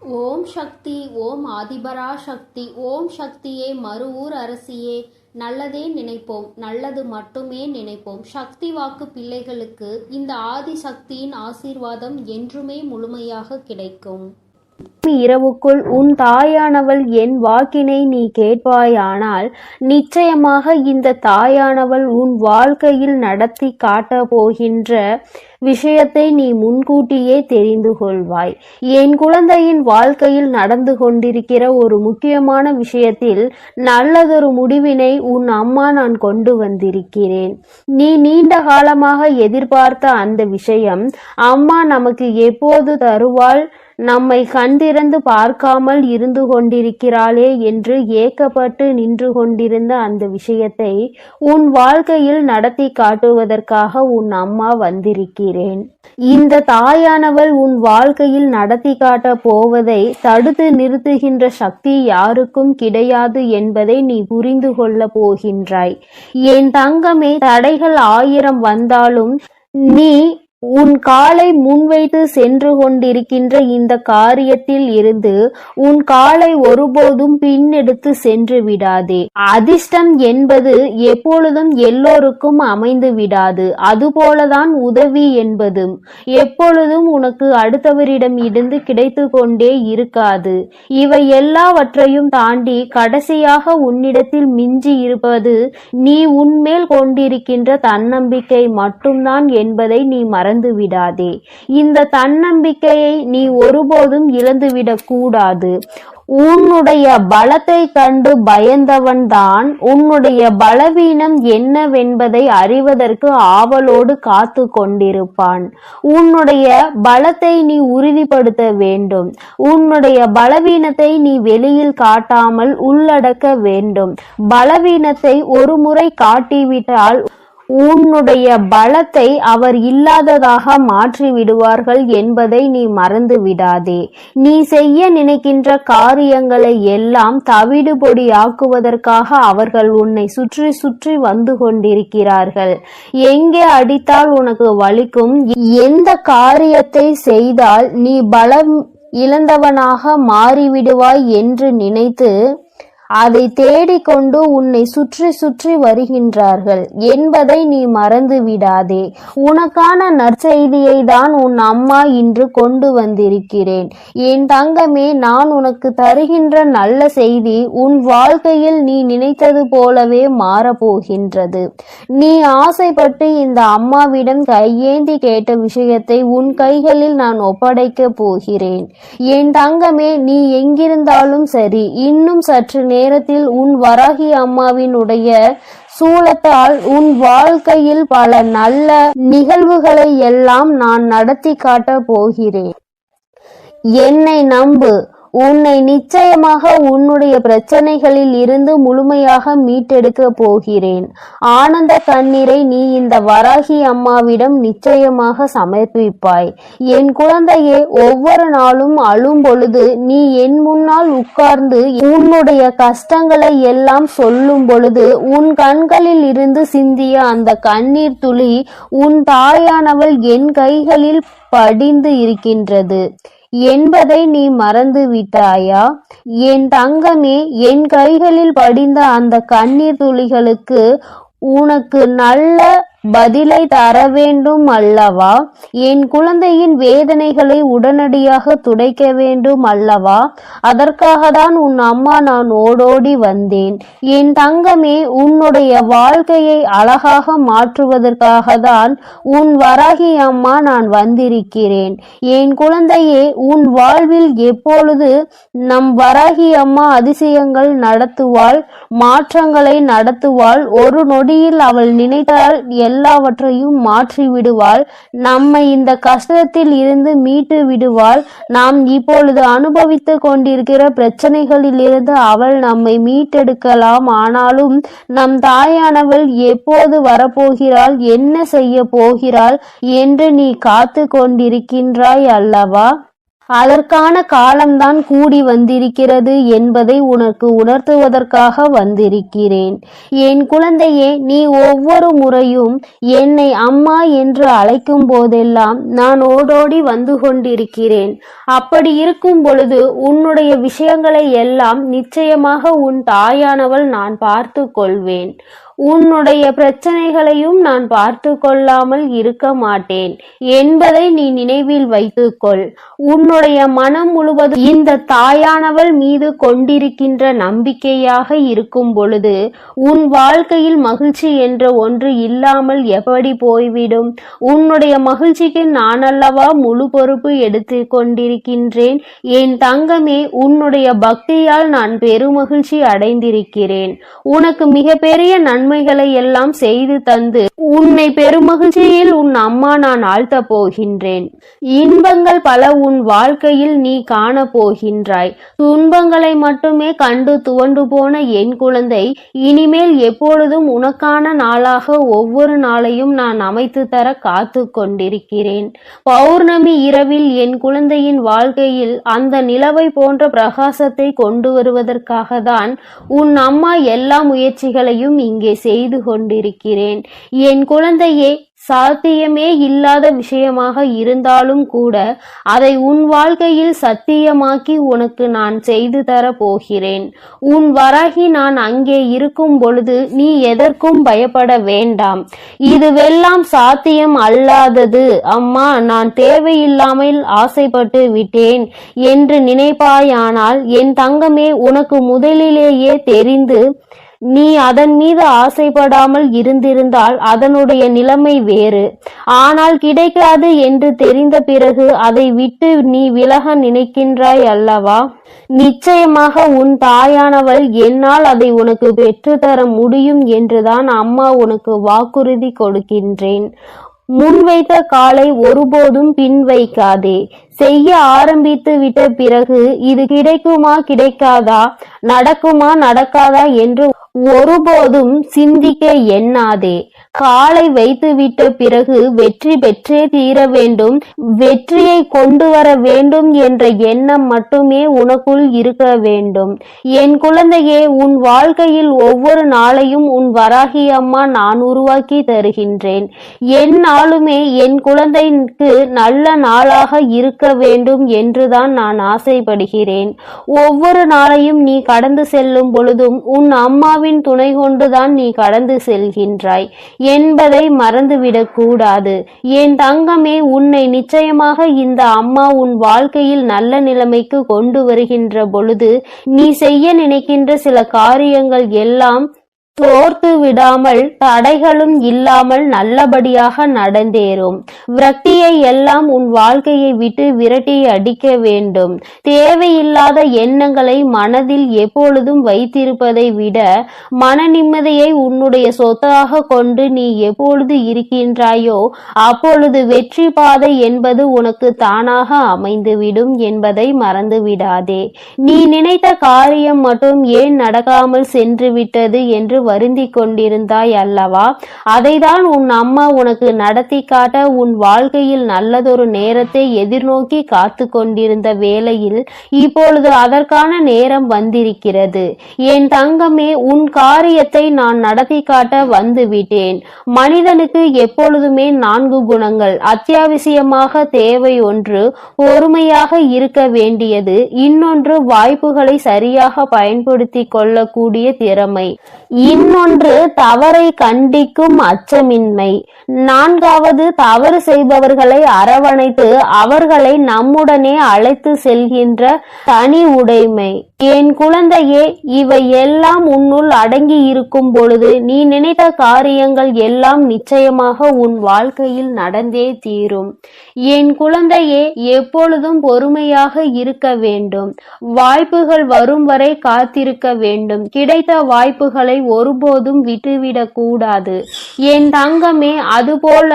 ஓம் சக்தி. ஓம் ஆதிபரா சக்தி. ஓம் சக்தியே, மறுவூர் அரசியே. நல்லதே நினைப்போம், நல்லது மட்டுமே நினைப்போம். சக்தி வாக்கு பிள்ளைகளுக்கு இந்த ஆதி சக்தியின் ஆசீர்வாதம் என்றுமே முழுமையாக கிடைக்கும். இரவுக்குள் உன் தாயானவள் என் வாக்கினை நீ கேட்பாயானால் நிச்சயமாக இந்த தாயானவள் உன் வாழ்க்கையில் நடத்தி காட்டப் போகின்ற விஷயத்தை நீ முன்கூட்டியே தெரிந்து கொள்வாய். என் குழந்தையின் வாழ்க்கையில் நடந்து கொண்டிருக்கிற ஒரு முக்கியமான விஷயத்தில் நல்லதொரு முடிவினை உன் அம்மா நான் கொண்டு வந்திருக்கிறேன். நீ நீண்ட காலமாக எதிர்பார்த்த அந்த விஷயம் அம்மா நமக்கு எப்போது தருவாள், நம்மை கண்டிருந்து பார்க்காமல் இருந்து கொண்டிருக்கிறாளே என்று ஏக்கப்பட்டு நின்று கொண்டிருந்த அந்த விஷயத்தை உன் வாழ்க்கையில் நடத்தி காட்டுவதற்காக உன் அம்மா வந்திருக்கிறேன். இந்த தாயானவள் உன் வாழ்க்கையில் நடத்தி காட்ட போவதை தடுத்து நிறுத்துகின்ற சக்தி யாருக்கும் கிடையாது என்பதை நீ புரிந்து கொள்ள போகின்றாய். என் தங்கமே, தடைகள் 1000 வந்தாலும் நீ உன் காலை முன்வைத்து சென்று கொண்டிருக்கின்ற இந்த காரியத்தில் இருந்து உன் காலை ஒருபோதும் பின்னெடுத்து சென்று விடாதே. அதிர்ஷ்டம் என்பது எப்பொழுதும் எல்லோருக்கும் அமைந்து விடாது. அதுபோலதான் உதவி என்பதும் எப்பொழுதும் உனக்கு அடுத்தவரிடம் இருந்து கிடைத்து கொண்டே இருக்காது. இவை எல்லாவற்றையும் தாண்டி கடைசியாக உன்னிடத்தில் மிஞ்சி இருப்பது நீ உன்மேல் கொண்டிருக்கின்ற தன்னம்பிக்கை மட்டும்தான் என்பதை நீ மறந்து விடாதே. இந்த தன்னம்பிக்கையை நீ ஒருபோதும் இழந்துவிடக் கூடாது. உன்னுடைய பலத்தை கண்டு பயந்தவன் தான் உன்னுடைய பலவீனம் என்னவென்பதை அறிவதற்கு ஆவலோடு காத்து கொண்டிருப்பான். உன்னுடைய பலத்தை நீ உறுதிப்படுத்த வேண்டும். உன்னுடைய பலவீனத்தை நீ வெளியில் காட்டாமல் உள்ளடக்க வேண்டும். பலவீனத்தை ஒரு முறை காட்டிவிட்டால் உன்னுடைய பலத்தை அவர் இல்லாததாக மாற்றி விடுவார்கள் என்பதை நீ மறந்து விடாதே. நீ செய்ய நினைக்கின்ற காரியங்களை எல்லாம் தவிடுபொடி ஆக்குவதற்காக அவர்கள் உன்னை சுற்றி சுற்றி வந்து கொண்டிருக்கிறார்கள். எங்கே அடித்தால் உனக்கு வலிக்கும், எந்த காரியத்தை செய்தால் நீ பலம் இழந்தவனாக மாறிவிடுவாய் என்று நினைத்து அதை தேடிக்கொண்டு உன்னை சுற்றி சுற்றி வருகின்றார்கள் என்பதை நீ மறந்து விடாதே. உனக்கான நற்செய்தியை தான் உன் அம்மா இன்று கொண்டு வந்திருக்கிறேன். என் தங்கமே, நான் உனக்கு தருகின்ற நல்ல செய்தி உன் வாழ்க்கையில் நீ நினைத்தது போலவே மாறப்போகின்றது. நீ ஆசைப்பட்டு இந்த அம்மாவிடம் கையேந்தி கேட்ட விஷயத்தை உன் கைகளில் நான் ஒப்படைக்க போகிறேன். என் தங்கமே, நீ எங்கிருந்தாலும் சரி, இன்னும் சற்று நேரத்தில் உன் வராகி அம்மாவினுடைய சூலத்தால் உன் வாழ்க்கையில் பல நல்ல நிகழ்வுகளை எல்லாம் நான் நடத்தி காட்ட போகிறேன். என்னை நம்பு. உன்னை நிச்சயமாக உன்னுடைய பிரச்சனைகளில் இருந்து முழுமையாக மீட்டெடுக்க போகிறேன். ஆனந்த கண்ணீரை நீ இந்த வராகி அம்மாவிடம் நிச்சயமாக சமர்ப்பிப்பாய். என் குழந்தையே, ஒவ்வொரு நாளும் அழும் பொழுது நீ என் முன்னால் உட்கார்ந்து உன்னுடைய கஷ்டங்களை எல்லாம் சொல்லும் பொழுது உன் கண்களில் இருந்து சிந்திய அந்த கண்ணீர் துளி உன் தாயானவள் என் கைகளில் படிந்து இருக்கின்றது என்பதை நீ மறந்து விட்டாயா? என் தங்கமே, என் கைகளில் படிந்த அந்த கண்ணீர் துளிகளுக்கு உனக்கு நல்ல பதிலை தர வேண்டும் அல்லவா? என் குழந்தையின் வேதனைகளை உடனடியாக துடைக்க வேண்டும் அல்லவா? அதற்காக தான் உன் அம்மா நான் ஓடோடி வந்தேன். என் தங்கமே, உன்னுடைய வாழ்க்கையை அழகாக மாற்றுவதற்காக தான் உன் வராகி அம்மா நான் வந்திருக்கிறேன். என் குழந்தையே, உன் வாழ்வில் எப்பொழுது நம் வராகி அம்மா அதிசயங்கள் நடத்துவாள், மாற்றங்களை நடத்துவாள். ஒரு நொடியில் அவள் நினைத்தால் எல்லாவற்றையும் மாற்றி விடுவாள். நம்மை இந்த கஷ்டத்தில் இருந்து மீட்டு விடுவாள். நாம் இப்பொழுது அனுபவித்துக் கொண்டிருக்கிற பிரச்சனைகளில் இருந்து அவள் நம்மை மீட்டெடுக்கலாம். ஆனாலும் நம் தாயானவள் எப்போது வரப்போகிறாள், என்ன செய்ய போகிறாள் என்று நீ காத்து கொண்டிருக்கின்றாய் அல்லவா? அதற்கான காலம்தான் கூடி வந்திருக்கிறது என்பதை உனக்கு உணர்த்துவதற்காக வந்திருக்கிறேன். என் குழந்தையே, நீ ஒவ்வொரு முறையும் என்னை அம்மா என்று அழைக்கும் போதெல்லாம் நான் ஓடோடி வந்து கொண்டிருக்கிறேன். அப்படி இருக்கும் பொழுது உன்னுடைய விஷயங்களை எல்லாம் நிச்சயமாக உன் தாயானவள் நான் பார்த்து கொள்வேன். உன்னுடைய பிரச்சனைகளையும் நான் பார்த்து கொள்ளாமல் இருக்க மாட்டேன் என்பதை நீ நினைவில் வைத்துக்கொள். உன்னுடைய மனம் முழுவதும் இந்த தாயானவள் மீது கொண்டிருக்கின்ற நம்பிக்கையாக இருக்கும் பொழுது உன் வாழ்க்கையில் மகிழ்ச்சி என்ற ஒன்று இல்லாமல் எப்படி போய்விடும்? உன்னுடைய மகிழ்ச்சிக்கு நான் அல்லவா முழு பொறுப்பு எடுத்து கொண்டிருக்கின்றேன். என் தங்கமே, உன்னுடைய பக்தியால் நான் பெருமகிழ்ச்சி அடைந்திருக்கிறேன். உனக்கு மிகப்பெரிய நன்மைகளை எல்லாம் செய்து தந்து உன்னை பெருமகிழ்ச்சியில் உன் அம்மா நான் ஆழ்த்த போகின்றேன். இன்பங்கள் பல உன் வாழ்க்கையில் நீ காண போகின்றாய். துன்பங்களை மட்டுமே கண்டு துவண்டு போன என் குழந்தை, இனிமேல் எப்பொழுதும் உனக்கான நாளாக ஒவ்வொரு நாளையும் நான் அமைத்து தர காத்து கொண்டிருக்கிறேன். பௌர்ணமி இரவில் என் குழந்தையின் வாழ்க்கையில் அந்த நிலவை போன்ற பிரகாசத்தை கொண்டு வருவதற்காக தான் உன் அம்மா எல்லா முயற்சிகளையும் இங்கே செய்து கொண்டிருக்கிறேன். என் குழந்தையே, சாத்தியமே இல்லாத விஷயமாக இருந்தாலும் கூட அதை உன் வாழ்க்கையில் சத்தியமாக்கி உனக்கு நான் செய்து தர போகிறேன். உன் வராகி நான் அங்கே இருக்கும் பொழுது நீ எதற்கும் பயப்பட வேண்டாம். இதுவெல்லாம் சாத்தியம் அல்லாதது அம்மா, நான் தேவையில்லாமல் ஆசைப்பட்டு விட்டேன் என்று நினைப்பாயானால் என் தங்கமே, உனக்கு முதலிலேயே தெரிந்து நீ அதன் மீது ஆசைப்படாமல் இருந்திருந்தால் அதனுடைய நிலைமை வேறு. ஆனால் கிடைக்காது என்று தெரிந்த பிறகு அதை விட்டு நீ விலக நினைக்கின்றாய் அல்லவா? நிச்சயமாக உன் தாயானவள் என்னால் அதை உனக்கு பெற்றுத்தர முடியும் என்றுதான் அம்மா உனக்கு வாக்குறுதி கொடுக்கின்றேன். முன்வைத்த காலை ஒருபோதும் பின் வைக்காதே. செய்ய ஆரம்பித்து விட்ட பிறகு இது கிடைக்குமா கிடைக்காதா, நடக்குமா நடக்காதா என்று ஒருபோதும் சிந்திக்க எண்ணாதே. காலை வைத்து விட்ட பிறகு வெற்றி பெற்றே தீர வேண்டும், வெற்றியை கொண்டு வர வேண்டும் என்ற எண்ணம் மட்டுமே உனக்குள் இருக்க வேண்டும். என் குழந்தையே, உன் வாழ்க்கையில் ஒவ்வொரு நாளையும் உன் வராகி அம்மா நான் உருவாக்கி தருகின்றேன். எந்நாளுமே என் குழந்தைக்கு நல்ல நாளாக இருக்க வேண்டும் என்றுதான் நான் ஆசைப்படுகிறேன். ஒவ்வொரு நாளையும் நீ கடந்து செல்லும் பொழுதும் உன் அம்மாவின் துணை கொண்டுதான் நீ கடந்து செல்கின்றாய் என்பதை மறந்துவிடக் கூடாது. என் தங்கமே, உன்னை நிச்சயமாக இந்த அம்மா உன் வாழ்க்கையில் நல்ல நிலைமைக்கு கொண்டு வருகின்ற பொழுது நீ செய்ய நினைக்கின்ற சில காரியங்கள் எல்லாம் தோர்த்து விடாமல் தடைகளும் இல்லாமல் நல்லபடியாக நடந்தேறும். விரக்தியை எல்லாம் உன் வாழ்க்கையை விட்டு விரட்டி அடிக்க வேண்டும். தேவையில்லாத எண்ணங்களை மனதில் எப்பொழுதும் வைத்திருப்பதை விட மன நிம்மதியை உன்னுடைய சொத்தாக கொண்டு நீ எப்பொழுது இருக்கின்றாயோ அப்பொழுது வெற்றி பாதை என்பது உனக்கு தானாக அமைந்துவிடும் என்பதை மறந்து விடாதே. நீ நினைத்த காரியம் மட்டும் ஏன் நடக்காமல் சென்று விட்டது என்று வருந்தி கொண்டிருந்தாய் அல்லவா? அதைதான் உன் அம்மா உனக்கு நடத்தி காட்ட உன் வாழ்க்கையில் நல்லதொரு நேரத்தை எதிர்நோக்கி காத்து கொண்டிருந்த வேளையில் இப்பொழுது அதற்கான நேரம் வந்திருக்கிறது. என் தங்கமே, உன் காரியத்தை நான் நடத்தி காட்ட வந்துவிட்டேன். மனிதனுக்கு எப்பொழுதுமே 4 குணங்கள் அத்தியாவசியமாக தேவை. ஒன்று பொறுமையாக இருக்க வேண்டியது, இன்னொன்று வாய்ப்புகளை சரியாக பயன்படுத்தி கொள்ளக்கூடிய திறமை, இன்னொன்று தவறை கண்டிக்கும் அச்சமின்மை, 4வது தவறு செய்பவர்களை அரவணைத்து அவர்களை நம்முடனே அழைத்து செல்கின்ற தனி உடைமை. என் குழந்தையே, இவை எல்லாம் உன்னுள் அடங்கி இருக்கும் பொழுது நீ நினைத்த காரியங்கள் எல்லாம் நிச்சயமாக உன் வாழ்க்கையில் நடந்தே தீரும். என் குழந்தையே, எப்பொழுதும் பொறுமையாக இருக்க வேண்டும். வாய்ப்புகள் வரும் வரை காத்திருக்க வேண்டும். கிடைத்த வாய்ப்புகளை ஒருபோதும் விட்டுவிடக் கூடாது. என் தங்கமே, அதுபோல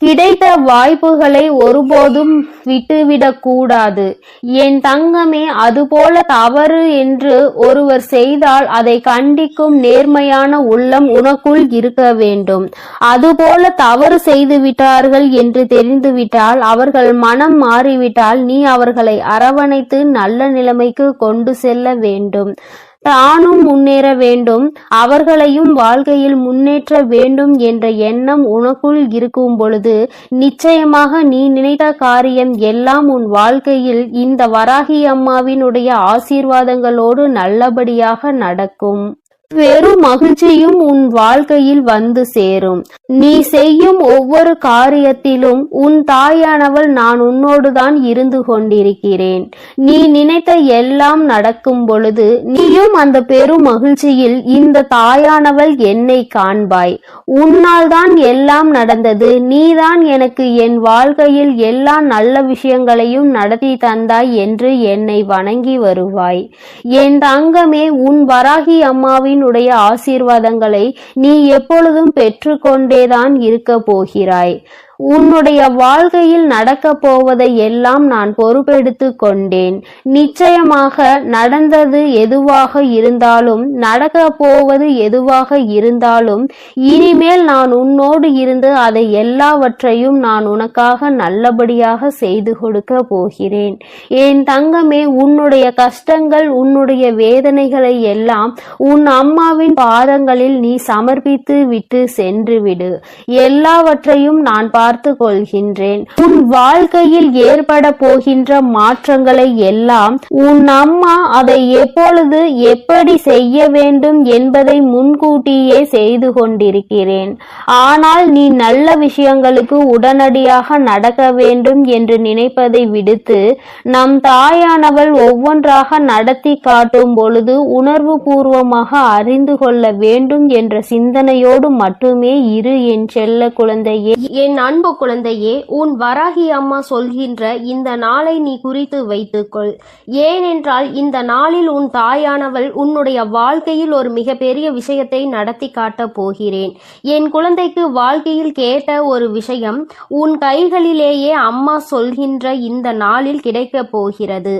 கிடைத்த வாய்ப்புகளை ஒருபோதும் விட்டுவிடக் கூடாது. என் தங்கமே, அதுபோல தவறு என்று ஒருவர் செய்தால் அதை கண்டிக்கும் நேர்மையான உள்ளம் உனக்குள் இருக்க வேண்டும். அதுபோல தவறு செய்துவிட்டார்கள் என்று தெரிந்துவிட்டால், அவர்கள் மனம் மாறிவிட்டால், நீ அவர்களை அரவணைத்து நல்ல நிலைமைக்கு கொண்டு செல்ல வேண்டும். தானும் முன்னேற வேண்டும், அவர்களையும் வாழ்க்கையில் முன்னேற்ற வேண்டும் என்ற எண்ணம் உனக்குள் இருக்கும் பொழுது நிச்சயமாக நீ நினைத்த காரியம் எல்லாம் உன் வாழ்க்கையில் இந்த வராகி அம்மாவினுடைய ஆசீர்வாதங்களோடு நல்லபடியாக நடக்கும். பெரும் மகிழ்ச்சியும் உன் வாழ்க்கையில் வந்து சேரும். நீ செய்யும் ஒவ்வொரு காரியத்திலும் உன் தாயானவள் நான் உன்னோடுதான் இருந்து கொண்டிருக்கிறேன். நீ நினைத்த எல்லாம் நடக்கும் பொழுது நீயும் அந்த பெரும் மகிழ்ச்சியில் இந்த தாயானவள் என்னை காண்பாய். உன்னால் தான் எல்லாம் நடந்தது, நீதான் எனக்கு என் வாழ்க்கையில் எல்லா நல்ல விஷயங்களையும் நடத்தி தந்தாய் என்று என்னை வணங்கி வருவாய். என் தங்கமே, உன் வராகி அம்மாவின் உடைய ஆசீர்வாதங்களை நீ எப்பொழுதும் பெற்றுக்கொண்டேதான் இருக்க போகிறாய். உன்னுடைய வாழ்க்கையில் நடக்க போவதை எல்லாம் நான் பொறுப்பெடுத்து கொண்டேன். நிச்சயமாக நடந்தது எதுவாக இருந்தாலும், நடக்க போவது எதுவாக இருந்தாலும், இனிமேல் நான் உன்னோடு இருந்து அதை எல்லாவற்றையும் நான் உனக்காக நல்லபடியாக செய்து கொடுக்க போகிறேன். என் தங்கமே, உன்னுடைய கஷ்டங்கள், உன்னுடைய வேதனைகளை எல்லாம் உன் அம்மாவின் பாதங்களில் நீ சமர்ப்பித்து விட்டு சென்று விடு. எல்லாவற்றையும் நான் பார்த்து கொள்கின்றேன். உன் வாழ்க்கையில் ஏற்பட போகின்ற மாற்றங்களை எல்லாம் உன் அம்மா அதை எப்பொழுது எப்படி செய்ய வேண்டும் என்பதை முன்கூட்டியே செய்து கொண்டிருக்கிறேன். ஆனால் நீ நல்ல விஷயங்களுக்கு உடனடியாக நடக்க வேண்டும் என்று நினைப்பதை விடுத்து நம் தாயானவள் ஒவ்வொன்றாக நடத்தி காட்டும் பொழுது உணர்வு பூர்வமாக அறிந்து கொள்ள வேண்டும் என்ற சிந்தனையோடு மட்டுமே இரு என் செல்ல குழந்தையே. என் அன்பு குழந்தையே, உன் வராகி அம்மா சொல்கின்ற இந்த நாளை நீ குறித்து வைத்துக்கொள். ஏனென்றால் இந்த நாளில் உன் தாயானவள் உன்னுடைய வாழ்க்கையில் ஒரு மிகப்பெரிய விஷயத்தை நடத்தி காட்டப் போகிறேன். என் குழந்தைக்கு வாழ்க்கையில் கேட்ட ஒரு விஷயம் உன் கைகளிலேயே அம்மா சொல்கின்ற இந்த நாளில் கிடைக்கப் போகிறது.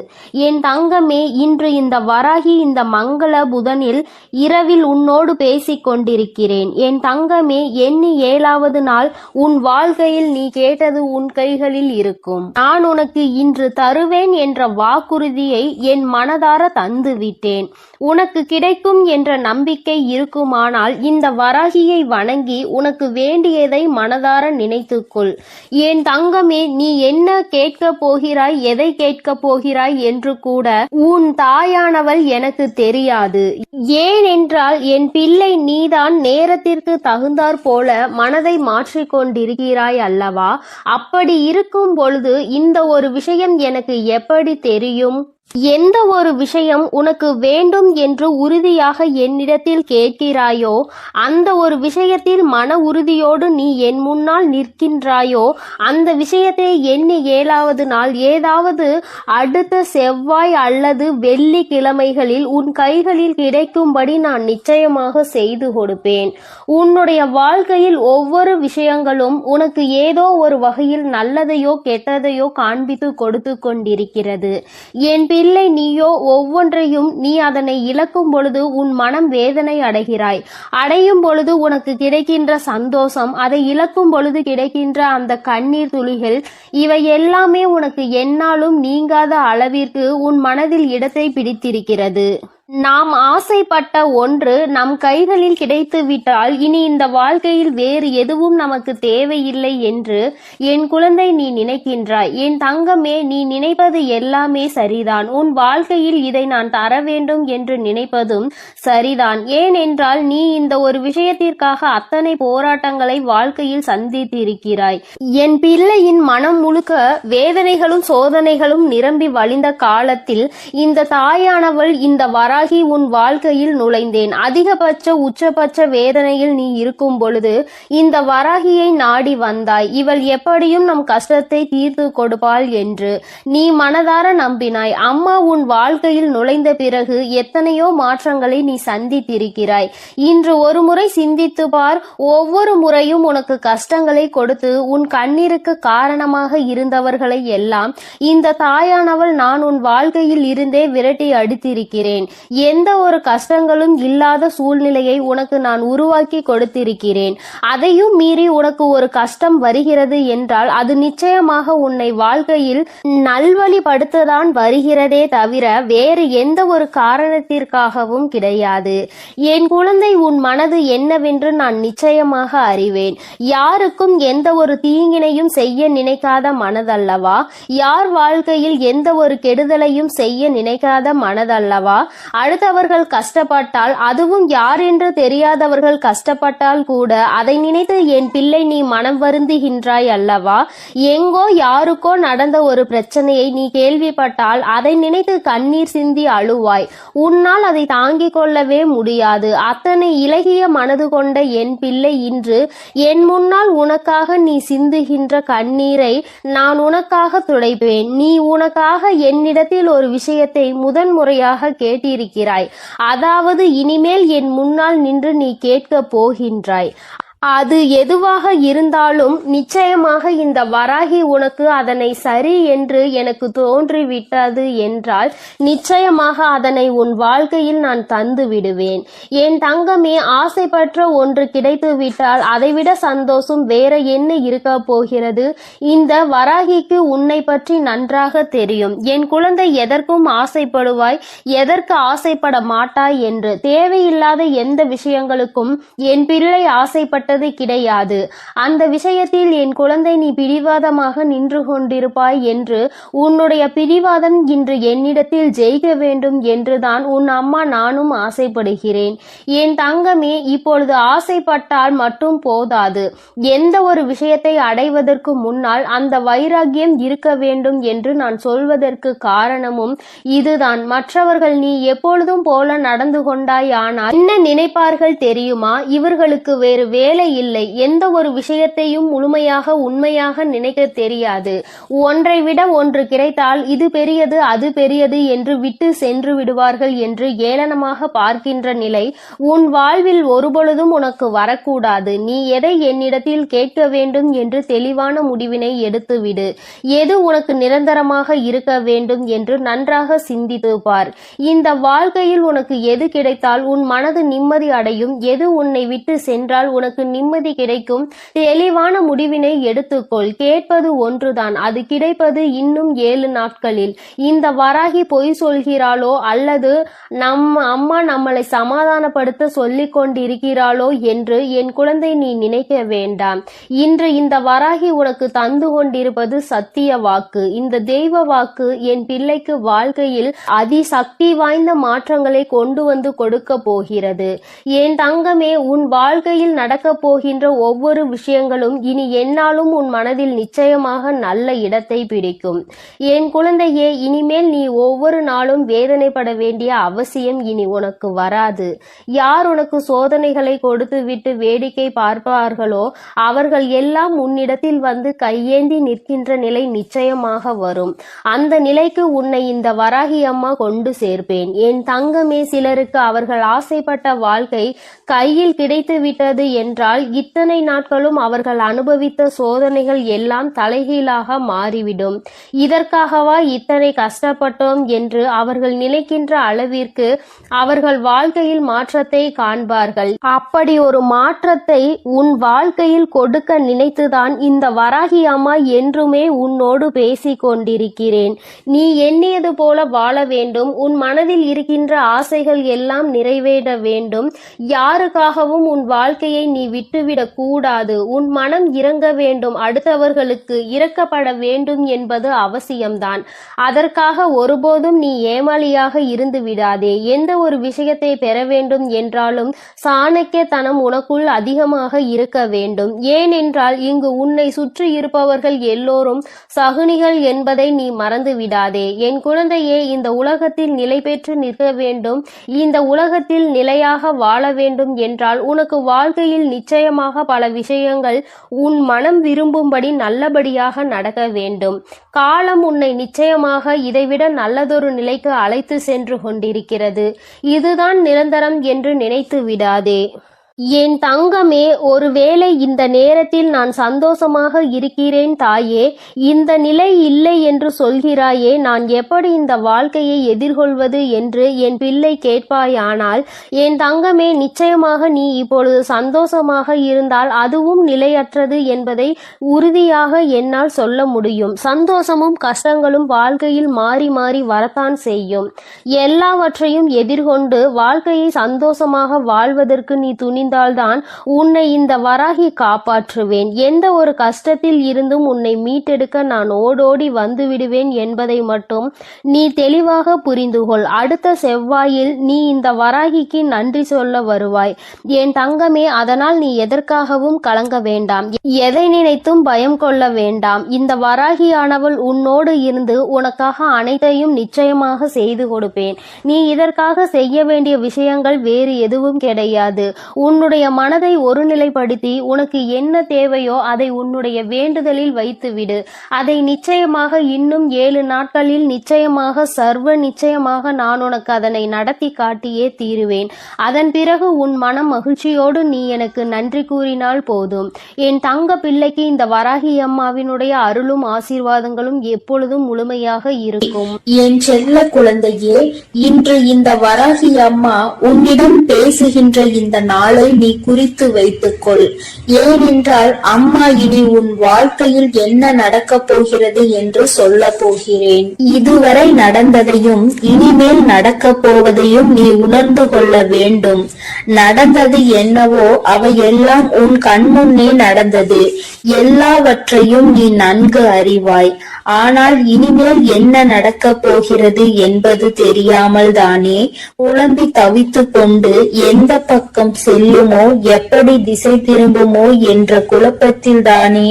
என் தங்கமே, இன்று இந்த வராகி இந்த மங்கள புதனில் இரவில் உன்னோடு பேசிக் கொண்டிருக்கிறேன். என் தங்கமே, எண்ணி 7வது நாள் உன் வாழ்க்கையில் நீ கேட்டது உன் கைகளில் இருக்கும். நான் உனக்கு இன்று தருவேன் என்ற வாக்குறுதியை என் மனதார தந்து விட்டேன். உனக்கு கிடைக்கும் என்ற நம்பிக்கை இருக்குமானால் இந்த வராகியை வணங்கி உனக்கு வேண்டியதை மனதார நினைத்துக்கொள். என் தங்கமே, நீ என்ன கேட்க போகிறாய், எதை கேட்க போகிறாய் என்று கூட உன் தாயானவள் எனக்கு தெரியாது. ஏனென்றால் என் பிள்ளை, நீதான் நேரத்திற்கு தகுந்தாற் போல மனதை மாற்றிக்கொண்டிருக்கிறாய் அல்லவா? அப்படி இருக்கும் பொழுது இந்த ஒரு விஷயம் எனக்கு எப்படி தெரியும்? எந்த ஒரு விஷயம் உனக்கு வேண்டும் என்று உறுதியாக என்னிடத்தில் கேட்கிறாயோ, அந்த ஒரு விஷயத்தில் மன உறுதியோடு நீ என் முன்னால் நிற்கின்றாயோ, அந்த விஷயத்தை எண்ணி 7வது நாள், ஏதாவது அடுத்த செவ்வாய் அல்லது வெள்ளிக்கிழமைகளில் உன் கைகளில் கிடைக்கும்படி நான் நிச்சயமாக செய்து கொடுப்பேன். உன்னுடைய வாழ்க்கையில் ஒவ்வொரு விஷயங்களும் உனக்கு ஏதோ ஒரு வகையில் நல்லதையோ கெட்டதையோ காண்பித்து கொடுத்து கொண்டிருக்கிறது. என் பிள்ளை, நீயோ ஒவ்வொன்றையும் நீ அதனை இழக்கும் பொழுது உன் மனம் வேதனை அடைகிறாய். அடையும் பொழுது உனக்கு கிடைக்கின்ற சந்தோஷம், அதை இழக்கும் பொழுது கிடைக்கின்ற அந்த கண்ணீர் துளிகள், இவை எல்லாமே உனக்கு எந்நாளும் நீங்காத அளவிற்கு உன் மனதில் இடத்தை பிடித்திருக்கிறது. நாம் ஆசைப்பட்ட ஒன்று நம் கைகளில் கிடைத்து விட்டால் இனி இந்த வாழ்க்கையில் வேறு எதுவும் நமக்கு தேவையில்லை என்று என் குழந்தை நீ நினைக்கின்றாய். என் தங்கமே, நீ நினைப்பது எல்லாமே சரிதான். உன் வாழ்க்கையில் இதை நான் தர வேண்டும் என்று நினைப்பதும் சரிதான். ஏனென்றால் நீ இந்த ஒரு விஷயத்திற்காக அத்தனை போராட்டங்களை வாழ்க்கையில் சந்தித்திருக்கிறாய். என் பிள்ளையின் மனம் முழுக்க வேதனைகளும் சோதனைகளும் நிரம்பி வழிந்த காலத்தில் இந்த தாயானவள் இந்த வராகி உன் வாழ்க்கையில் நுழைந்தேன். அதிகபட்ச உச்சபட்ச வேதனையில் நீ இருக்கும் பொழுது இந்த வராகியை நாடி வந்தாய். இவள் எப்படியும் நம் கஷ்டத்தை தீர்த்து கொடுப்பாள் என்று நீ மனதார நம்பினாய். அம்மா உன் வாழ்க்கையில் நுழைந்த பிறகு எத்தனையோ மாற்றங்களை நீ சந்தித்திருக்கிறாய். இன்று ஒரு முறை சிந்தித்து பார். ஒவ்வொரு முறையும் உனக்கு கஷ்டங்களை கொடுத்து உன் கண்ணீருக்கு காரணமாக இருந்தவர்களை எல்லாம் இந்த தாயானவள் நான் உன் வாழ்க்கையில் இருந்தே விரட்டி அடித்திருக்கிறேன். எந்த ஒரு கஷ்டங்களும் இல்லாத சூழ்நிலையை உனக்கு நான் உருவாக்கி கொடுத்திருக்கிறேன். அதையும் மீறி உனக்கு ஒரு கஷ்டம் வருகிறது என்றால் அது நிச்சயமாக உன்னை வாழ்க்கையில் நல்வழிப்படுத்ததான் வருகிறதே தவிர வேறு எந்த ஒரு காரணத்திற்காகவும் கிடையாது. என் குழந்தை, உன் மனது என்னவென்று நான் நிச்சயமாக அறிவேன். யாருக்கும் எந்த ஒரு தீங்கினையும் செய்ய நினைக்காத மனதல்லவா? யார் வாழ்க்கையில் எந்த ஒரு கெடுதலையும் செய்ய நினைக்காத மனதல்லவா? அடுத்தவர்கள் கஷ்டப்பட்டால், அதுவும் யார் என்று தெரியாதவர்கள் கஷ்டப்பட்டால் கூட அதை நினைத்து என் பிள்ளை நீ மனம் வருந்துகின்றாய் அல்லவா? எங்கோ யாருக்கோ நடந்த ஒரு பிரச்சனையை நீ கேள்விப்பட்டால் அதை நினைத்து கண்ணீர் சிந்தி அழுவாய். உன்னால் அதை தாங்கிக் கொள்ளவே முடியாது. அத்தனை இலகிய மனது கொண்ட என் பிள்ளை, இன்று என் முன்னால் உனக்காக நீ சிந்துகின்ற கண்ணீரை நான் உனக்காக துடைப்பேன். நீ உனக்காக என்னிடத்தில் ஒரு விஷயத்தை முதன்முறையாக கேட்டிருக்கிறாய். அதாவது இனிமேல் என் முன்னால் நின்று நீ கேட்கப் போகின்றாய். அது எதுவாக இருந்தாலும் நிச்சயமாக இந்த வராகி உனக்கு அதனை சரி என்று எனக்கு தோன்றிவிட்டது என்றால் நிச்சயமாக அதனை உன் வாழ்க்கையில் நான் தந்து விடுவேன். என் தங்கமே, ஆசைப்பட்ட ஒன்று கிடைத்து விட்டால் அதைவிட சந்தோஷம் வேற என்ன இருக்க போகிறது? இந்த வராகிக்கு உன்னை பற்றி நன்றாக தெரியும். என் குழந்தை, எதற்கும் ஆசைப்படுவாய், எதற்கு ஆசைப்பட மாட்டாய் என்று. தேவையில்லாத எந்த விஷயங்களுக்கும் என் பிள்ளை ஆசைப்பட்ட கிடையாது. அந்த விஷயத்தில் என் குழந்தை நீ பிடிவாதமாக நின்று கொண்டிருப்பாய் என்று உன்னுடைய பிடிவாதம் இன்று என்னிடத்தில் ஜெயிக்க வேண்டும் என்றுதான் உன் அம்மா நானும் ஆசைப்படுகிறேன். என் தங்கமே, இப்பொழுது ஆசைப்பட்டால் மட்டும் போதாது. எந்த ஒரு விஷயத்தை அடைவதற்கு முன்னால் அந்த வைராகியம் இருக்க வேண்டும் என்று நான் சொல்வதற்கு காரணமும் இதுதான். மற்றவர்கள் நீ எப்பொழுதும் போல நடந்து கொண்டாய் ஆனால் என்ன நினைப்பார்கள் தெரியுமா? இவர்களுக்கு வேறு வேலை இல்லை. எந்த ஒரு விஷயத்தையும் முழுமையாக உண்மையாக நினைக்க தெரியாது. ஒன்றை விட ஒன்று கிடைத்தால் இது பெரியது அது பெரியது என்று விட்டு சென்று விடுவார்கள் என்று ஏளனமாக பார்க்கின்ற நிலை உன் வாழ்வில் ஒருபொழுதும் உனக்கு வரக்கூடாது. நீ எதை என்னிடத்தில் கேட்க வேண்டும் என்று தெளிவான முடிவினை எடுத்துவிடு. எது உனக்கு நிரந்தரமாக இருக்க வேண்டும் என்று நன்றாக சிந்தித்து பார். இந்த வாழ்க்கையில் உனக்கு எது கிடைத்தால் உன் மனது நிம்மதி அடையும், எது உன்னை விட்டு சென்றால் உனக்கு நிம்மதி கிடைக்கும், தெளிவான முடிவினை எடுத்துக்கொள். கேட்பது ஒன்றுதான், அது கிடைப்பது இன்னும் 7 நாட்களில். இந்த வராகி பொய் சொல்கிறாளோ அல்லது அம்மா நம்மளை சமாதானப்படுத்த சொல்லிக் கொண்டிருக்கிறாளோ என்று என் குழந்தை நீ நினைக்க வேண்டாம். இன்று இந்த வராகி உனக்கு தந்து கொண்டிருப்பது சத்திய வாக்கு. இந்த தெய்வ வாக்கு என் பிள்ளைக்கு வாழ்க்கையில் அதிசக்தி வாய்ந்த மாற்றங்களை கொண்டு வந்து கொடுக்க போகிறது. என் தங்கமே, உன் வாழ்க்கையில் நடக்க போகின்ற ஒவ்வொரு விஷயங்களும் இனி என்னாலும் உன் மனதில் நிச்சயமாக நல்ல இடத்தை பிடிக்கும். என் குழந்தையே, இனிமேல் நீ ஒவ்வொரு நாளும் வேதனைப்பட வேண்டிய அவசியம் இனி உனக்கு வராது. யார் உனக்கு சோதனைகளை கொடுத்து விட்டு வேடிக்கை பார்ப்பார்களோ அவர்கள் எல்லாம் உன்னிடத்தில் வந்து கையேந்தி நிற்கின்ற நிலை நிச்சயமாக வரும். அந்த நிலைக்கு உன்னை இந்த வராகி அம்மா கொண்டு சேர்ப்பேன். என் தங்கமே, சிலருக்கு அவர்கள் ஆசைப்பட்ட வாழ்க்கை கையில் கிடைத்து விட்டது என்றால் இத்தனை நாட்களும் அவர்கள் அனுபவித்த சோதனைகள் எல்லாம் தலைகீழாக மாறிவிடும். இதற்காகவா இத்தனை கஷ்டப்பட்டோம் என்று அவர்கள் நினைக்கின்ற அளவிற்கு அவர்கள் வாழ்க்கையில் மாற்றத்தை காண்பார்கள். அப்படி ஒரு மாற்றத்தை உன் வாழ்க்கையில் கொடுக்க நினைத்துதான் இந்த வராகி அம்மா என்றுமே உன்னோடு பேசிக் கொண்டிருக்கிறேன். நீ எண்ணியது போல வாழ வேண்டும். உன் மனதில் இருக்கின்ற ஆசைகள் எல்லாம் நிறைவேற வேண்டும். யாருக்காகவும் உன் வாழ்க்கையை நீ விட்டுவிடக் கூடாது. உன் மனம் இறங்க வேண்டும், அடுத்தவர்களுக்கு இரக்கப்பட வேண்டும் என்பது அவசியம்தான். அதற்காக ஒருபோதும் நீ ஏமாளியாக இருந்து விடாதே. எந்த ஒரு விஷயத்தை பெற வேண்டும் என்றாலும் சாணக்கியத்தனம் உனக்குள் அதிகமாக இருக்க வேண்டும். ஏனென்றால் இங்கு உன்னை சுற்றி இருப்பவர்கள் எல்லோரும் சகுனிகள் என்பதை நீ மறந்து விடாதே. என் குழந்தையே, இந்த உலகத்தில் நிலை பெற்று நிற்க வேண்டும், இந்த உலகத்தில் நிலையாக வாழ வேண்டும் என்றால் உனக்கு வாழ்க்கையில் நிச்சயமாக பல விஷயங்கள் உன் மனம் விரும்பும்படி நல்லபடியாக நடக்க வேண்டும். காலம் உன்னை நிச்சயமாக இதைவிட நல்லதொரு நிலைக்கு அழைத்து சென்று கொண்டிருக்கிறது. இதுதான் நிரந்தரம் என்று நினைத்து விடாதே. என் தங்கமே, ஒருவேளை இந்த நேரத்தில் நான் சந்தோஷமாக இருக்கிறேன் தாயே, இந்த நிலை இல்லை என்று சொல்கிறாயே, நான் எப்படி இந்த வாழ்க்கையை எதிர்கொள்வது என்று என் பிள்ளை கேட்பாயானால், என் தங்கமே, நிச்சயமாக நீ இப்பொழுது சந்தோஷமாக இருந்தால் அதுவும் நிலையற்றது என்பதை உறுதியாக என்னால் சொல்ல முடியும். சந்தோஷமும் கஷ்டங்களும் வாழ்க்கையில் மாறி மாறி வரத்தான் செய்யும். எல்லாவற்றையும் எதிர்கொண்டு வாழ்க்கையை சந்தோஷமாக வாழ்வதற்கு நீ தான் உன்னை இந்த வராகி காப்பாற்றுவேன். எந்த ஒரு கஷ்டத்தில் இருந்தும் உன்னை மீட்டெடுக்க நான் ஓடோடி வந்து விடுவேன் என்பதை மட்டும் நீ தெளிவாக புரிந்துகொள். அடுத்த செவ்வாயில் நீ இந்த வராகிக்கு நன்றி சொல்ல வருவாய் என் தங்கமே. அதனால் நீ எதற்காகவும் கலங்க வேண்டாம், எதை நினைத்தும் பயம் கொள்ள வேண்டாம். இந்த வராகியானவள் உன்னோடு இருந்து உனக்காக அனைத்தையும் நிச்சயமாக செய்து கொடுப்பேன். நீ இதற்காக செய்ய வேண்டிய விஷயங்கள் வேறு எதுவும் கிடையாது. உன்னுடைய மனதை ஒருநிலைப்படுத்தி உனக்கு என்ன தேவையோ அதை உன்னுடைய வேண்டுதலில் வைத்துவிடு. அதை நிச்சயமாக இன்னும் 7 நாட்களில் நிச்சயமாக சர்வ நிச்சயமாக நான் உனக்கு அதனை நடத்தி காட்டியே தீருவேன். அதன் பிறகு உன் மனம் மகிழ்ச்சியோடு நீ எனக்கு நன்றி கூறினால் போதும். என் தங்க பிள்ளைக்கு இந்த வராகி அம்மாவினுடைய அருளும் ஆசீர்வாதங்களும் எப்பொழுதும் முழுமையாக இருக்கும். என் செல்ல குழந்தையே, இன்று இந்த வராகி அம்மா உன்னிடம் பேசுகின்ற இந்த நாளை நீ குறித்து வைத்துக்கொள். ஏனென்றால் அம்மா இனி உன் வாழ்க்கையில் என்ன நடக்கப் போகிறது என்று சொல்ல போகிறேன். இதுவரை நடந்ததையும் இனிமேல் நடக்க போவதையும் நீ உணர்ந்து கொள்ள வேண்டும். நடந்தது என்னவோ அவையெல்லாம் உன் கண்முன்னே நடந்தது. எல்லாவற்றையும் நீ நன்கு அறிவாய். ஆனால் இனிமேல் என்ன நடக்கப் போகிறது என்பது தெரியாமல் தானே குழம்பி தவித்துக் கொண்டு எந்த பக்கம் செல்லுமோ எப்படி திசை திரும்புமோ என்ற குழப்பத்தில் தானே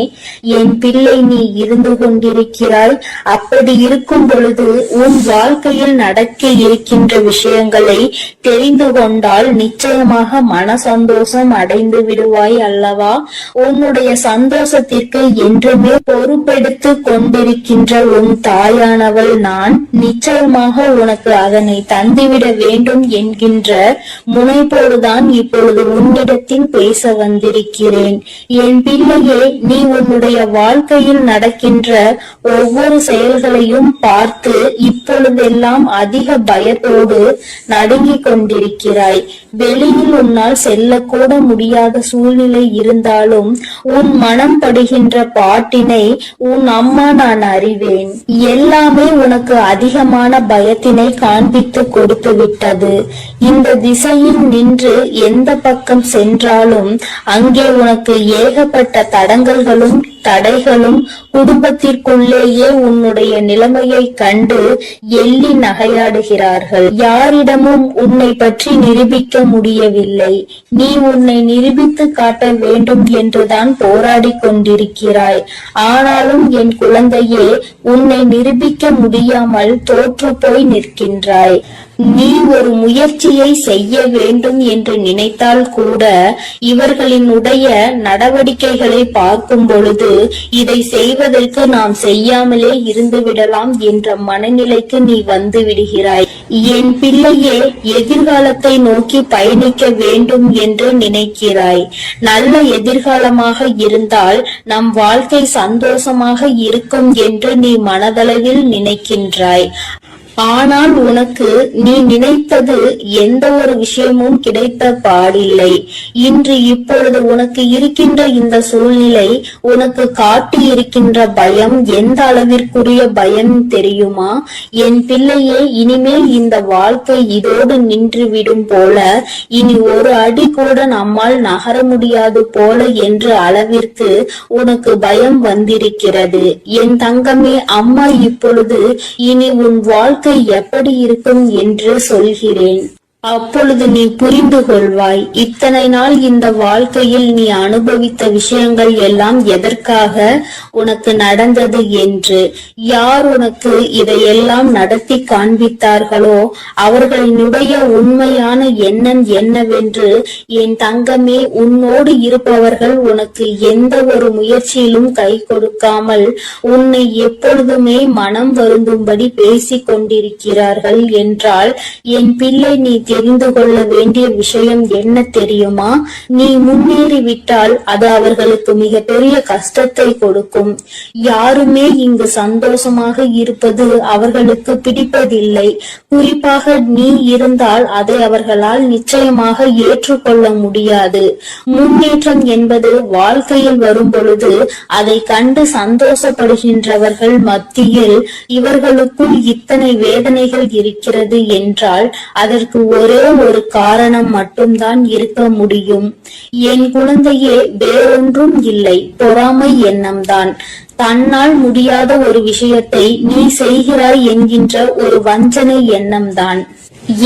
என் பிள்ளை நீ இருந்து கொண்டிருக்கிறாய். அப்படி இருக்கும் பொழுது உன் வாழ்க்கையில் நடக்க இருக்கின்ற விஷயங்களை தெரிந்து கொண்டால் நிச்சயமாக மன சந்தோஷம் அடைந்து விடுவாய் அல்லவா? உன்னுடைய சந்தோஷத்திற்கு என்றுமே பொறுப்பெடுத்து கொண்டிருக்கின்ற உன் தாயானவள் நான் நிச்சயமாக உனக்கு அதனை தந்துவிட வேண்டும் என்கின்ற முனைப்போடுதான் இப்பொழுது உன்னிடத்தில் பேச வந்திருக்கிறேன். என் பிள்ளையே, நீ உன்னுடைய வாழ்க்கையில் நடக்கின்ற ஒவ்வொரு செயல்களையும் பார்த்து இப்பொழுதெல்லாம் அதிக பயத்தோடு நடுங்கிக் கொண்டிருக்கிறாய். வெளியில் உன்னால் செல்லக்கூட முடியாத சூழ்நிலை இருந்தாலும் உன் மனம் படுகின்ற பாட்டினை உன் அம்மா நான் அறிவேன். எல்லாமே உனக்கு அதிகமான பயத்தினை காண்பித்து கொடுத்து விட்டது. இந்த திசையில் நின்று எந்த பக்கம் சென்றாலும் அங்கே உனக்கு ஏகப்பட்ட தடங்கல்களும் தடைகளும் குடும்பத்திற்குள்ளேயே உன்னுடைய நிலைமையை கண்டு எள்ளி நகையாடுகிறார்கள். யாரிடமும் உன்னை பற்றி நிரூபிக்க முடியவில்லை. நீ உன்னை நிரூபித்து காட்ட வேண்டும் என்றுதான் போராடி கொண்டிருக்கிறாய். ஆனாலும் என் குழந்தையே, உன்னை நிரூபிக்க முடியாமல் தோற்று போய் நிற்கின்றாய். நீ ஒரு முயற்சியை செய்ய வேண்டும் என்று நினைத்தால் கூட இவர்களினுடைய நடவடிக்கைகளை பார்க்கும் பொழுது இதை செய்வதற்கு நாம் செய்யாமலே இருந்து விடலாம் என்ற மனநிலைக்கு நீ வந்து விடுகிறாய். என் பிள்ளையே, எதிர்காலத்தை நோக்கி பயணிக்க வேண்டும் என்று நினைக்கிறாய். நல்ல எதிர்காலமாக இருந்தால் நம் வாழ்க்கை சந்தோஷமாக இருக்கும் என்று நீ மனதளவில் நினைக்கின்றாய். ஆனால் உனக்கு நீ நினைத்தது எந்த ஒரு விஷயமும் கிடைத்த பாடில்லை. இன்று இப்பொழுது உனக்கு இருக்கின்ற இந்த சூழ்நிலை உனக்கு காட்டி இருக்கின்ற பயம் எந்த அளவிற்குரிய பயம் தெரியுமா? என் பிள்ளையே, இனிமேல் இந்த வாழ்க்கை இதோடு நின்றுவிடும் போல, இனி ஒரு அடி கூட நம்மால் நகர முடியாது போல என்ற அளவிற்கு உனக்கு பயம் வந்திருக்கிறது. என் தங்கமே, அம்மா இப்பொழுது இனி உன் வாழ்க்கை எப்படி இருக்கும் என்று சொல்கிறேன். அப்பொழுது நீ புரிந்து கொள்வாய். இத்தனை நாள் இந்த வாழ்க்கையில் நீ அனுபவித்த விஷயங்கள் எல்லாம் எதற்காக உனக்கு நடந்தது என்று. யார் உனக்கு இதையெல்லாம் நடத்தி காண்பித்தார்களோ அவர்களினுடைய உண்மையான எண்ணம் என்னவென்று என் தங்கமே, உன்னோடு இருப்பவர்கள் உனக்கு எந்த ஒரு முயற்சியிலும் கை கொடுக்காமல் உன்னை எப்பொழுதுமே மனம் வருந்தும்படி பேசிக் கொண்டிருக்கிறார்கள் என்றால், என் பிள்ளை, நீ தெரிந்து கொள்ள வேண்டிய விஷயம் என்ன தெரியுமா? நீ முன்னேறிவிட்டால் அது அவர்களுக்கு மிக பெரிய கஷ்டத்தை கொடுக்கும். யாருமே இங்கு சந்தோஷமாக இருப்பது அவர்களுக்கு பிடிப்பதில்லை. குறிப்பாக நீ இருந்தால் அதை அவர்களால் நிச்சயமாக ஏற்றுக்கொள்ள முடியாது. முன்னேற்றம் என்பது வாழ்க்கையில் வரும் பொழுது அதை கண்டு சந்தோஷப்படுகின்றவர்கள் மத்தியில் இவர்களுக்குள் இத்தனை வேதனைகள் இருக்கிறது என்றால் அதற்கு ஒரே ஒரு காரணம் மட்டும்தான் இருக்க முடியும். என் குழந்தையே, வேறொன்றும் இல்லை, பொறாமை எண்ணம்தான். தன்னால் முடியாத ஒரு விஷயத்தை நீ செய்கிறாய் என்கின்ற ஒரு வஞ்சனை எண்ணம்தான்.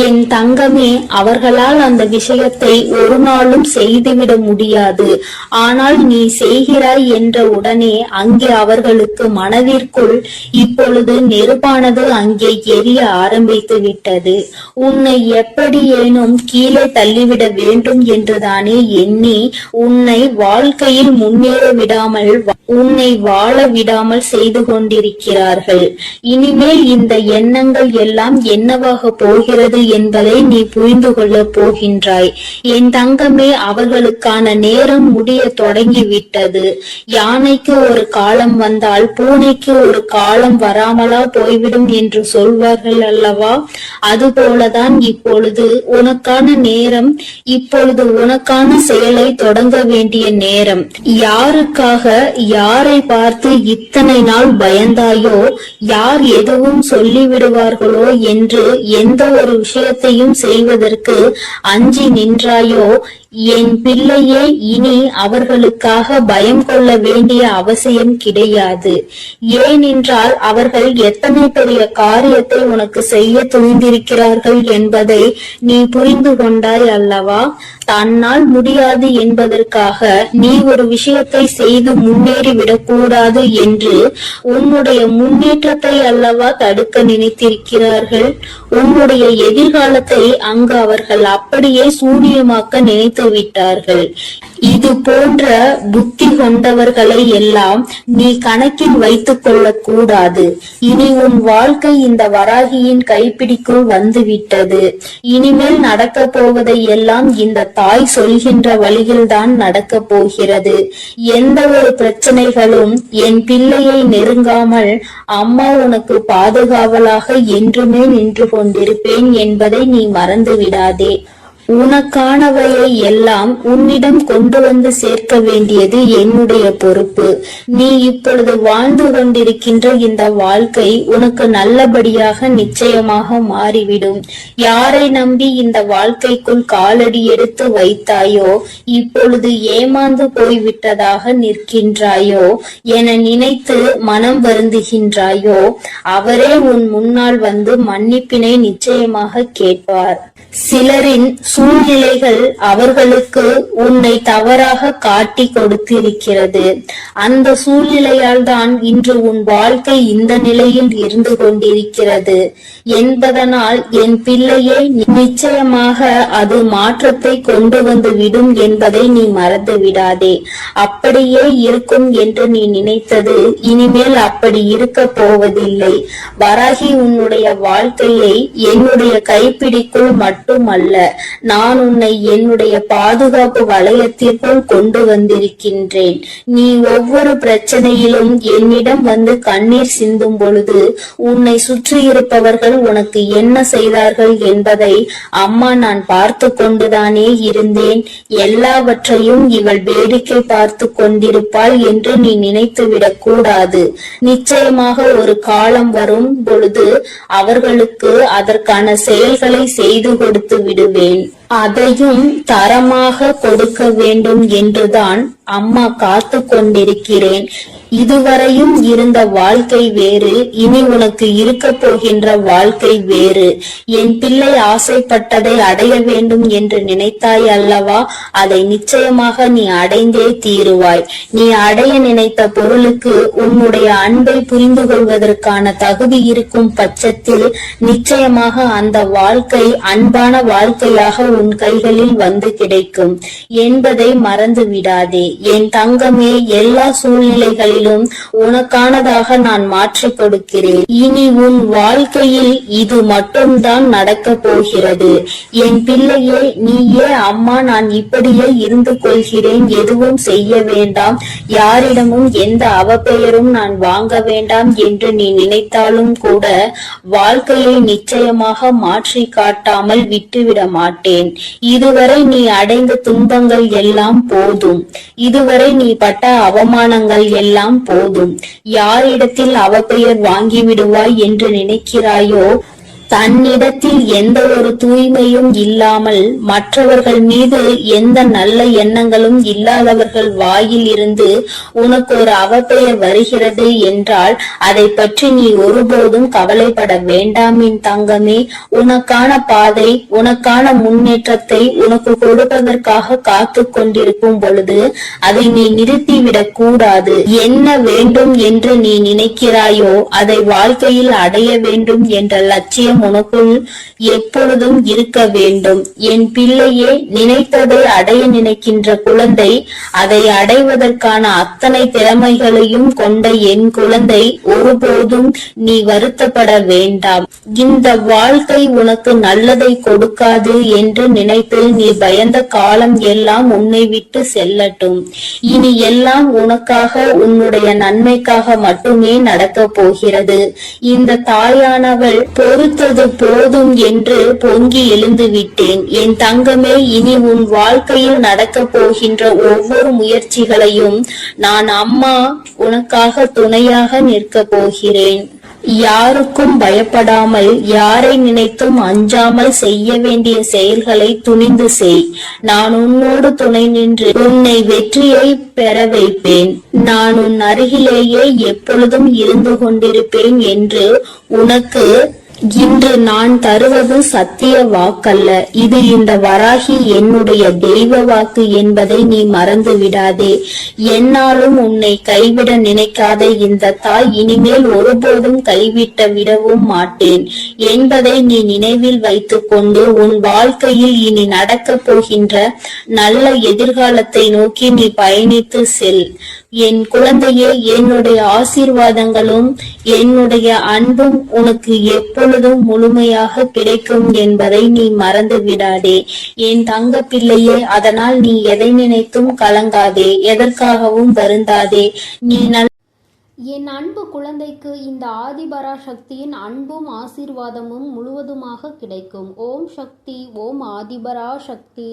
என் தங்கமே, அவர்களால் அந்த விஷயத்தை ஒரு நாளும் செய்துவிட முடியாது. ஆனால் நீ செய்கிறாய் என்ற உடனே அங்கே அவர்களுக்கு மனதிற்குள் இப்பொழுது நெருப்பானது அங்கே எரிய ஆரம்பித்து விட்டது. உன்னை எப்படியேனும் கீழே தள்ளிவிட வேண்டும் என்றுதானே எண்ணி உன்னை வாழ்க்கையில் முன்னேற விடாமல், உன்னை வாழ விடாமல் செய்து கொண்டிருக்கிறார்கள். இனிமேல் இந்த எண்ணங்கள் எல்லாம் என்னவாக போகிறது என்பதை நீ புரிந்து கொள்ள போகின்றாய். என் தங்கமே, அவர்களுக்கான நேரம் முடிய தொடங்கிவிட்டது. யானைக்கு ஒரு காலம் வந்தால் பூனைக்கு ஒரு காலம் வராமலா போய்விடும் என்று சொல்வார்கள் அல்லவா? அதுபோலதான் இப்பொழுது உனக்கான நேரம், இப்பொழுது உனக்கான செயலை தொடங்க வேண்டிய நேரம். யாருக்காக, யாரை பார்த்து இத்தனை நாள் பயந்தாயோ, யார் எதுவும் சொல்லிவிடுவார்களோ என்று எந்த ஒரு விஷயத்தையும் செய்வதற்கு அஞ்சி நின்றாயோ, என் பிள்ளையே, இனி அவர்களுக்காக பயம் கொள்ள வேண்டிய அவசியம் கிடையாது. ஏனென்றால் அவர்கள் எத்தனை பெரிய காரியத்தை உனக்கு செய்ய துணிந்திருக்கிறார்கள் என்பதை நீ புரிந்து கொண்டாய் அல்லவா? தன்னால் முடியாது என்பதற்காக நீ ஒரு விஷயத்தை செய்து முன்னேறி விடக்கூடாது என்று உன்னுடைய முன்னேற்றத்தை அல்லவா தடுக்க நினைத்திருக்கிறார்கள். உன்னுடைய எதிர்காலத்தை அங்கு அவர்கள் அப்படியே சூனியமாக்க நினைத்து விட்டார்கள். இது போன்ற புத்தி கொண்டவர்களை எல்லாம் நீ கணக்கில் வைத்துக் கொள்ள கூடாது. இனி உன் வாழ்க்கை இந்த வராகியின் கைப்பிடிக்குள் வந்துவிட்டது. இனிமேல் நடக்க போவதை எல்லாம் இந்த தாய் சொல்கின்ற வழியில்தான் நடக்க போகிறது. எந்த ஒரு பிரச்சனைகளும் என் பிள்ளையை நெருங்காமல் அம்மா உனக்கு பாதுகாவலாக என்றுமே நின்று கொண்டிருப்பேன் என்பதை நீ மறந்து விடாதே. உனக்கானவையை எல்லாம் உன்னிடம் கொண்டு வந்து சேர்க்க வேண்டியது என்னுடைய பொறுப்பு. நீ இப்பொழுது வாழ்ந்து கொண்டிருக்கின்ற இந்த வாழ்க்கை உனக்கு நல்லபடியாக நிச்சயமாக மாறிவிடும். யாரை நம்பி இந்த வாழ்க்கைக்குள் காலடி எடுத்து வைத்தாயோ, இப்பொழுது ஏமாந்து போய்விட்டதாக நிற்கின்றாயோ, என நினைத்து மனம் வருந்துகின்றாயோ, அவரே உன் முன்னால் வந்து மன்னிப்பினை நிச்சயமாக கேட்பார். சிலரின் சூழ்நிலைகள் அவர்களுக்கு உன்னை தவறாக காட்டி கொடுத்திருக்கிறது. அந்த சூழ்நிலையால் தான் இன்று உன் வாழ்க்கை இந்த நிலையில் இருந்து கொண்டிருக்கிறது என்பதனால் என் பிள்ளையே, நிச்சயமாக அது மாற்றத்தை கொண்டு வந்து விடும் என்பதை நீ மறந்து விடாதே. அப்படியே இருக்கும் என்று நீ நினைத்தது இனிமேல் அப்படி இருக்க போவதில்லை. வராகி உன்னுடைய வாழ்க்கையை என்னுடைய கைப்பிடிக்குள் மட்டுமல்ல, நான் உன்னை என்னுடைய பாதுகாப்பு வளையத்திற்குள் கொண்டு வந்திருக்கின்றேன். நீ ஒவ்வொரு பிரச்சனையிலும் என்னிடம் வந்து கண்ணீர் சிந்தும் பொழுது உன்னை சுற்றியிருப்பவர்கள் உனக்கு என்ன செய்தார்கள் என்பதை அம்மா நான் பார்த்து கொண்டுதானே இருந்தேன். எல்லாவற்றையும் இவள் வேடிக்கை பார்த்து கொண்டிருப்பாள் என்று நீ நினைத்துவிடக் கூடாது. நிச்சயமாக ஒரு காலம் வரும் பொழுது அவர்களுக்கு அதற்கான செயல்களை செய்து கொடுத்து விடுவேன். அதையும் தரமாக கொடுக்க வேண்டும் என்றுதான் அம்மா காத்து கொண்டிருக்கிறேன். இதுவரையும் இருந்த வாழ்க்கை வேறு, இனி உனக்கு இருக்க போகின்ற வாழ்க்கை வேறு. என் பிள்ளை ஆசைப்பட்டதை அடைய வேண்டும் என்று நினைத்தாய் அல்லவா? அதை நிச்சயமாக நீ அடைந்தே தீருவாய். நீ அடைய நினைத்த பொருளுக்கு உன்னுடைய அன்பை புரிந்து கொள்வதற்கான தகுதி இருக்கும் பட்சத்தில் நிச்சயமாக அந்த வாழ்க்கை அன்பான வாழ்க்கையாக உன் கைகளில் வந்து கிடைக்கும் என்பதை மறந்து விடாதே. என் தங்கமே, எல்லா சூழ்நிலைகளிலும் உனக்கானதாக நான் மாற்றிக் கொடுக்கிறேன். இனி உன் வாழ்க்கையில் இது மட்டும்தான் நடக்க போகிறது. என் பிள்ளையே, நீயே அம்மா நான் இப்படியே இருந்து கொள்கிறேன், எதுவும் செய்ய வேண்டாம், யாரிடமும் எந்த அவப்பெயரும் நான் வாங்க வேண்டாம் என்று நீ நினைத்தாலும் கூட வாழ்க்கையை நிச்சயமாக மாற்றி காட்டாமல் விட்டுவிட மாட்டேன். இதுவரை நீ அடைந்த துன்பங்கள் எல்லாம் போதும். இதுவரை நீ பட்ட அவமானங்கள் எல்லாம் போதும். யாரிடத்தில் அவப்பெயர் வாங்கி விடுவாய் என்று நினைக்கிறாயோ, தன்னிடத்தில் எந்த ஒரு தூய்மையும் இல்லாமல் மற்றவர்கள் மீது எந்த நல்ல எண்ணங்களும் இல்லாதவர்கள் வாயில் இருந்து உனக்கு ஒரு அவப்பெயர் வருகிறது என்றால் அதை பற்றி நீ ஒருபோதும் கவலைப்பட வேண்டாம் என் தங்கமே. உனக்கான பாதை, உனக்கான முன்னேற்றத்தை உனக்கு கொடுப்பதற்காக காத்து கொண்டிருக்கும் பொழுது அதை நீ நிறுத்திவிடக் கூடாது. என்ன வேண்டும் என்று நீ நினைக்கிறாயோ அதை வாழ்க்கையில் அடைய வேண்டும் என்ற லட்சியம் உனக்குள் எப்பொழுதும் இருக்க வேண்டும். என் பிள்ளையே, நினைத்ததை அடைய நினைக்கின்ற குழந்தை, அதை அடைவதற்கான அத்தனை திறமைகளையும் கொண்ட என் குழந்தை, ஒருபோதும் நீ வருத்தப்பட வேண்டாம். இந்த வாழ்க்கை உனக்கு நல்லதை கொடுக்காது என்று நினைத்து நீ பயந்த காலம் எல்லாம் உன்னை விட்டு செல்லட்டும். இனி எல்லாம் உனக்காக, உன்னுடைய நன்மைக்காக மட்டுமே நடக்க போகிறது. இந்த தாயானவள் பொறுத்தது போதும் என்று பொங்கி எழுந்து விட்டேன். என் தங்கமே, இனி உன் வாழ்க்கையில் நடக்க போகின்ற ஒவ்வொரு முயற்சிகளையும் நான் அம்மா உனக்காக துணையாக நிற்க போகிறேன். யாருக்கும் பயப்படாமல், யாரை நினைத்தும் அஞ்சாமல் செய்ய வேண்டிய செயல்களை துணிந்து செய். நான் உன்னோடு துணை நின்று உன்னை வெற்றியை பெற வைப்பேன். நான் உன் அருகிலேயே எப்பொழுதும் இருந்து கொண்டிருப்பேன் என்று உனக்கு இன்று நான் தருவது சத்திய வாக்கல்ல. இது இந்த வராகி என்னுடைய தெய்வ வாக்கு என்பதை நீ மறந்து விடாதே. என்னாலும் உன்னை கைவிட நினைக்காத இந்த தாய் இனிமேல் ஒருபோதும் கைவிட்ட விடவும் மாட்டேன் என்பதை நீ நினைவில் வைத்துக் கொண்டு உன் வாழ்க்கையில் இனி நடக்க போகின்ற நல்ல எதிர்காலத்தை நோக்கி நீ பயணித்து செல். என் குழந்தையே, என்னுடைய ஆசீர்வாதங்களும் என்னுடைய அன்பும் உனக்கு எப்பொழுதும் முழுமையாக கிடைக்கும் என்பதை நீ மறந்து விடாதே என் தங்க பிள்ளையே. அதனால் நீ எதை நினைத்தும் கலங்காதே, எதற்காகவும் வருந்தாதே. நீ என் அன்பு குழந்தைக்கு இந்த ஆதிபரா சக்தியின் அன்பும் ஆசீர்வாதமும் முழுவதுமாக கிடைக்கும். ஓம் சக்தி, ஓம் ஆதிபரா சக்தி.